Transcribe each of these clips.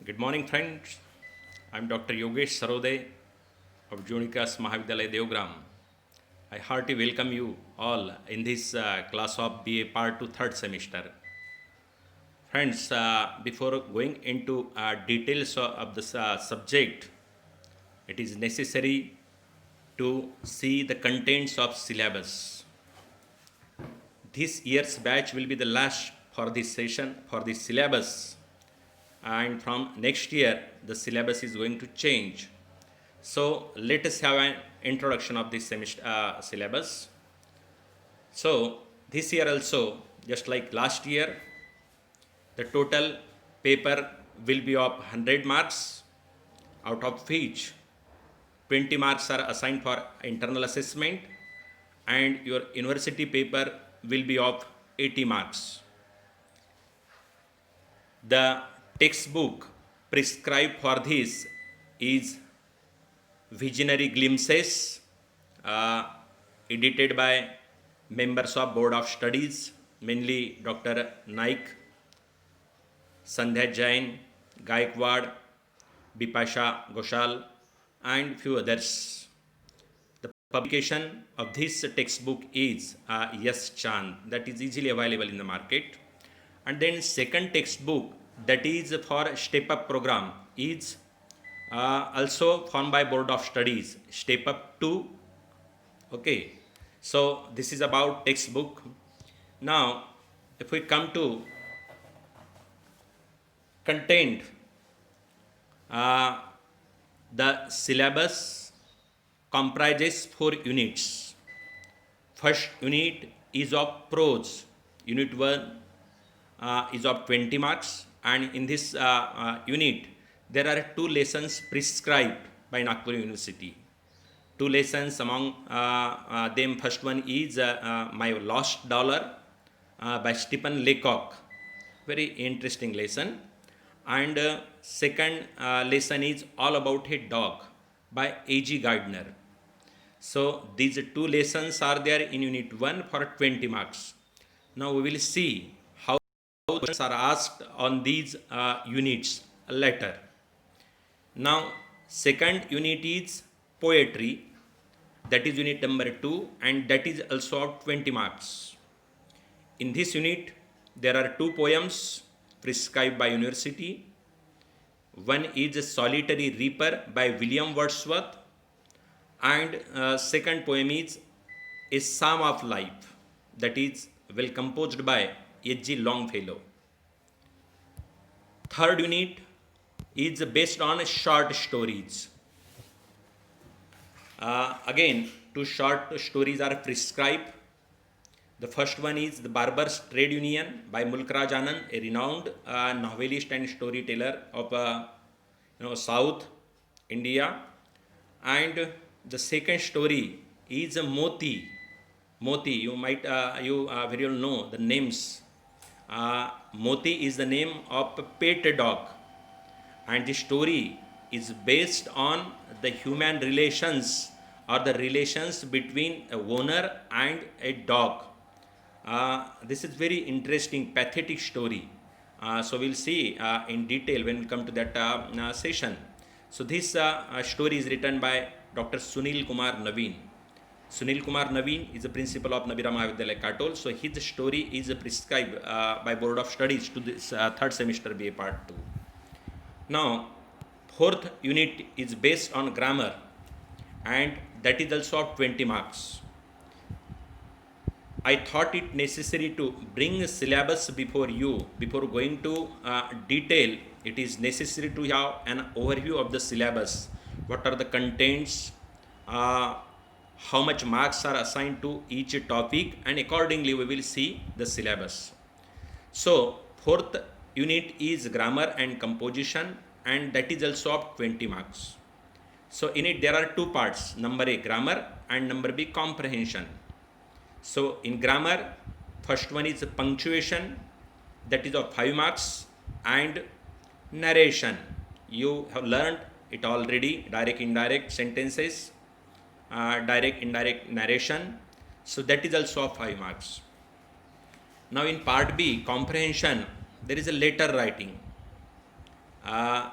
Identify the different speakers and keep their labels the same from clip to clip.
Speaker 1: Good morning, friends. I'm Dr. Yogesh Sarode of Junikas Mahavidyalaya Devgram. I heartily welcome you all in this class of BA Part 2 third semester. Friends, before going into details of the subject, it is necessary to see the contents of syllabus. This year's batch will be the last for this session for this syllabus, and from next year the syllabus is going to change. So let us have an introduction of this semester syllabus. So this year also, just like last year, the total paper will be of 100 marks, out of which 20 marks are assigned for internal assessment, and your university paper will be of 80 marks. The textbook prescribed for this is Visionary Glimpses, edited by members of Board of Studies, mainly Dr. Naik, Sandhya Jain, Gaikwad, Bipasha Ghoshal, and few others. The publication of this textbook is Yes Chand, that is easily available in the market. And then second textbook, that is for Step Up program, is also formed by Board of Studies, Step Up 2. Okay, so this is about textbook. Now, if we come to content, the syllabus comprises 4 units. First unit is of prose. Unit 1 is of 20 marks, and in this unit there are 2 lessons prescribed by Nagpur University. 2 lessons among them. First one is My Lost Dollar by Stephen Leacock. Very interesting lesson. And second lesson is All About a Dog by A.G. Gardner. So these 2 lessons are there in Unit 1 for 20 marks. Now we will see how questions are asked on these units later. Now second unit is Poetry, that is unit number 2, and that is also of 20 marks. In this unit there are 2 poems prescribed by university. One is Solitary Reaper by William Wordsworth, and second poem is A Psalm of Life, that is well composed by H.G. Longfellow. Third unit is based on short stories. Again, 2 short stories are prescribed. The first one is The Barber's Trade Union by Mulk Raj Anand, a renowned novelist and storyteller of South India. And the second story is Moti. Moti, you might very well know the names. Moti is the name of a pet dog, and the story is based on the human relations or the relations between a owner and a dog. This is very interesting, pathetic story. So we'll see in detail when we come to that session. So this story is written by Dr. Sunil Kumar Naveen. Sunil Kumar Naveen is the principal of Nabira Mahavidyalaya Katol. So his story is prescribed by Board of Studies to this third semester BA Part 2. Now, fourth unit is based on grammar, and that is also of 20 marks. I thought it necessary to bring syllabus before you. Before going to detail, it is necessary to have an overview of the syllabus. What are the contents, how much marks are assigned to each topic, and accordingly we will see the syllabus. So fourth unit is grammar and composition, and that is also of 20 marks. So in it there are 2 parts, number A grammar and number B comprehension. So in grammar, first one is punctuation, that is of 5 marks, and narration. You have learned it already, direct indirect sentences, direct indirect narration. So that is also of 5 marks. Now in part B, comprehension, there is a letter writing.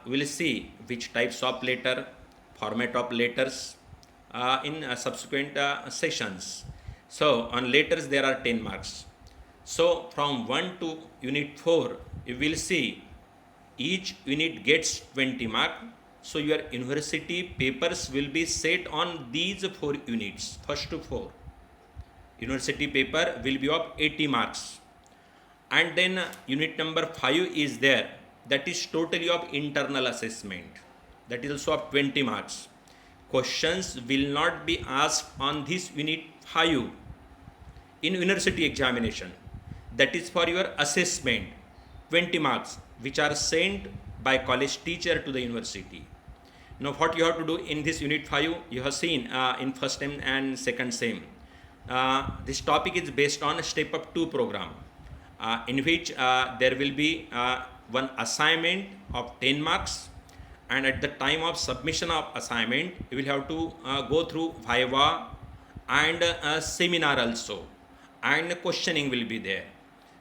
Speaker 1: we'll see which types of letter, format of letters in subsequent sessions. So on letters there are 10 marks. So from 1 to unit 4, you will see each unit gets 20 mark. So your university papers will be set on these 4 units, first to 4. University paper will be of 80 marks. And then unit number 5 is there, that is totally of internal assessment, that is also of 20 marks. Questions will not be asked on this unit 5 in university examination, that is for your assessment, 20 marks which are sent by college teacher to the university. Now what you have to do in this unit 5, you have seen in first sem and second sem. This topic is based on a step up 2 program, in which there will be one assignment of 10 marks, and at the time of submission of assignment you will have to go through viva and seminar also, and questioning will be there.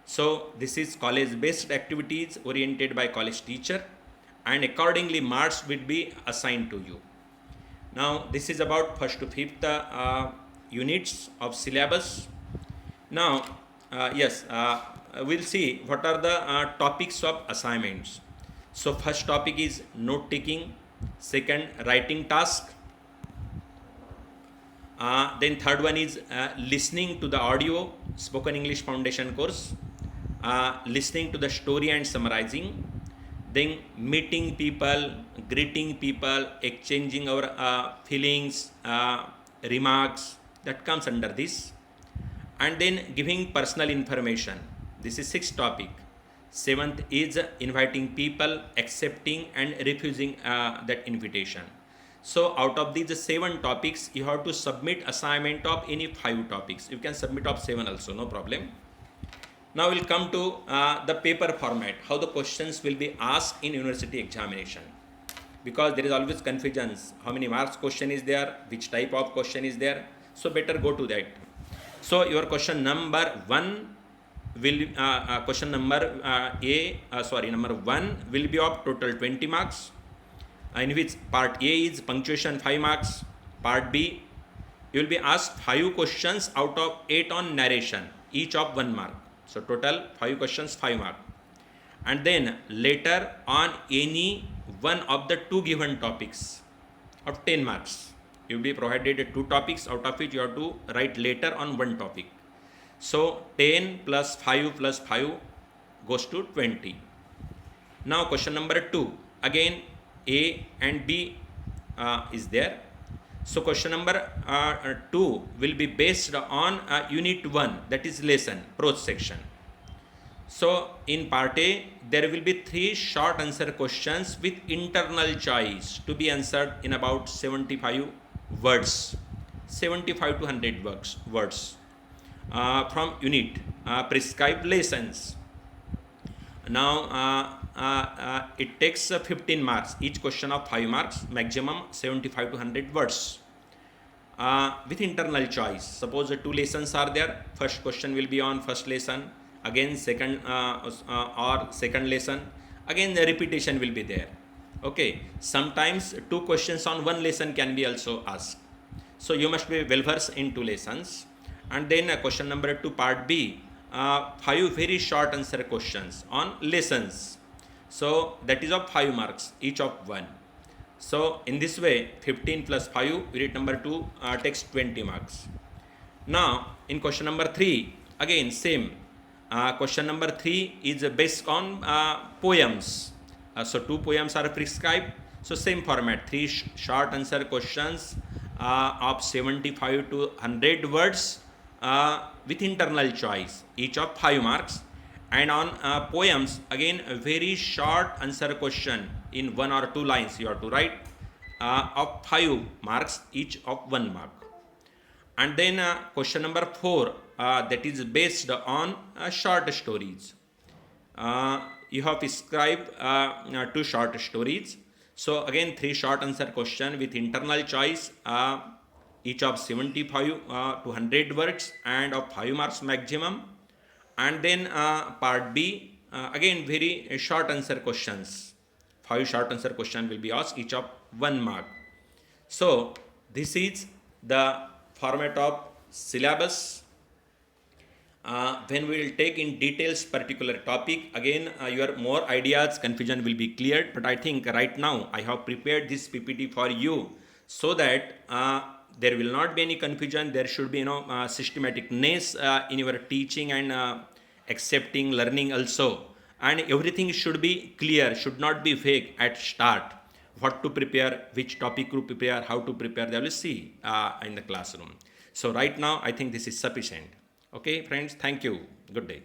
Speaker 1: So this is college based activities oriented by college teacher, and accordingly marks will be assigned to you. Now this is about first to fifth units of syllabus. Now we'll see what are the topics of assignments. So first topic is note taking, second writing task, then third one is listening to the audio spoken English foundation course, listening to the story and summarizing, then meeting people, greeting people, exchanging our feelings, remarks, that comes under this, and then giving personal information. This is sixth topic. Seventh is inviting people, accepting and refusing that invitation. So out of these 7 topics, you have to submit assignment of any 5 topics. You can submit of 7 also, no problem. Now we'll come to the paper format, how the questions will be asked in university examination. Because there is always confusions, how many marks question is there, which type of question is there. So better go to that. So your question number 1 will number 1 will be of total 20 marks, in which part A is punctuation 5 marks, part B you will be asked 5 questions out of 8 on narration, each of 1 mark. So total 5 questions, 5 mark. And then later on any one of the 2 given topics of 10 marks. You will be provided 2 topics, out of which you have to write later on 1 topic. So 10 plus 5 goes to 20. Now question number 2, again A and B is there. So question number 2 will be based on unit 1, that is lesson, prose section. So in part A, there will be 3 short answer questions with internal choice to be answered in about 75 words, 75 to 100 words from unit prescribed lessons. Now it takes 15 marks, each question of 5 marks, maximum 75 to 100 words with internal choice. Suppose 2 lessons are there, first question will be on first lesson, again second or second lesson, again the repetition will be there. Okay, sometimes 2 questions on 1 lesson can be also asked. So you must be well versed in 2 lessons. And then question number 2 part B, 5 very short answer questions on lessons. So that is of 5 marks, each of 1. So in this way 15 plus 5, unit number 2 takes 20 marks. Now in question number 3, again same. Question number 3 is based on poems. So 2 poems are prescribed. So same format, 3 short answer questions of 75 to 100 words with internal choice, each of 5 marks. And on poems, again a very short answer question in 1 or 2 lines you have to write of 5 marks, each of 1 mark. And then question number 4, that is based on short stories. You have prescribed 2 short stories. So again 3 short answer question with internal choice, each of 75 to 100 words and of 5 marks maximum. And then part B, again very short answer questions 5 short answer question will be asked, each of 1 mark. So this is the format of syllabus. When we will take in details particular topic, again your more ideas, confusion will be cleared. But I think right now I have prepared this PPT for you so that there will not be any confusion. There should be systematicness in your teaching and accepting learning also, and everything should be clear, should not be fake at start. What to prepare, which topic to prepare, how to prepare, they will see in the classroom. So right now I think this is sufficient. Okay friends, thank you, good day.